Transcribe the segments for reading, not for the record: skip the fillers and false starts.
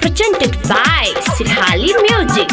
presented by Sirhali Music.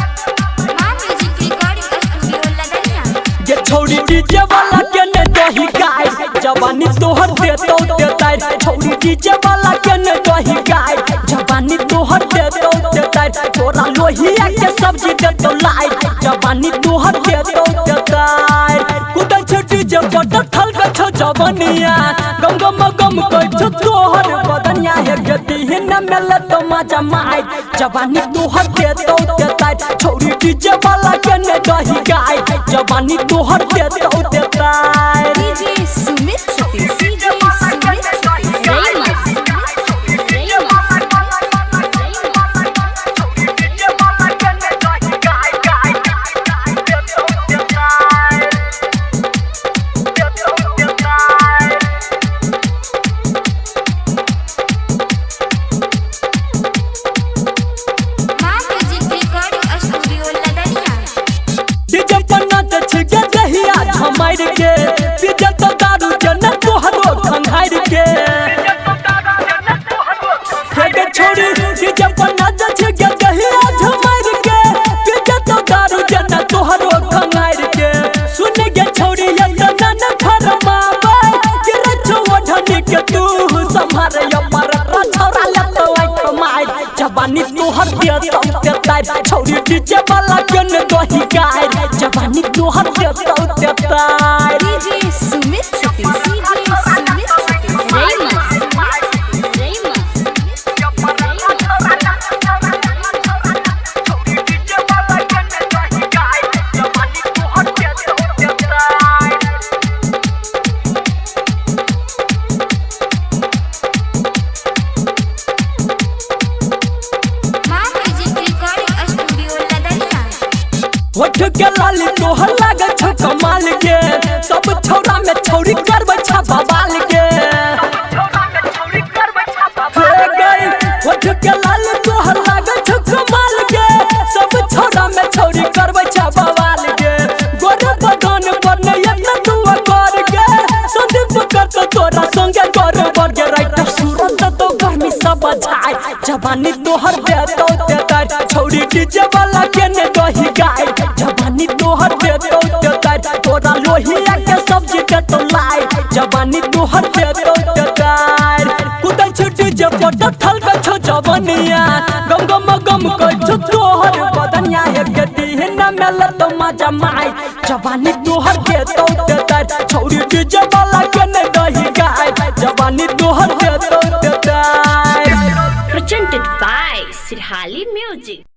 ये छोड़ी DJ वाला के ने दही गाय जवानी तोहर देतो देताई छोड़ी डीजे वाला के ने दही गाय जवानी तोहर देतो देताई तोरा लोहिया के सब्जी देतो लाई जवानी तोहर देतो देताई कुदा छोटी जब बट थल गछ जवानिया गम गम गम कोइ छ तोहर बदनिया है गति न मिले तो मजा माई जवानी तोहर देतो देताई छोड़ी डीजे वाला के ने दही गाय जवानी तोहर देतो देताई DJ Sumit Satish, DJ Sumit Satish, हमार के पीछे तो दारू जन तोहरो खंघार के फेंके छोड़ी डीजे पर नाच छे के दहिया झमार के पीछे तो दारू जन तोहरो खंघार के सुन के छोड़ी ये न फरमावे गिर छो ओढ़नी के तू संभार या पर छोरा ले तो आई कमाई जवानी तोहर देतो देताई छोड़ी डीजे वाला के न दही गाय जवानी तोहर देतो देताई DJ Sumit Satish, DJ Sumit Satish, होठ के लाली तोहर लागे छ कमाल के सब छौरा में छौरी करबै छ बवाल के हे गई होठ के लाली तोहर लागे छ कमाल के सब छौरा में छौरी करबै छ बवाल के गोरे बदन पर न इतना दुआ कर के संदीप कर तो तोरा संगे कर बर के राइटर सूरत तो गर्मी सब झाई जवानी तोहर देतो देताई छौरी डीजे वाला के ने दही गाय जवानी तोहर देतो देताई तोरा लोहिया के सब्जी देतो लाई जवानी तोहर देतो देताई कुदा छुटी जब बट थल गछ जवानिया गम गम गम कोइ छ तोहर बदनिया है गति न मिले तो मजा माई जवानी तोहर देतो देताई छौरी डीजे वाला के ने दही गाय जवानी तोहर देतो देताई presented by Sirhali Music.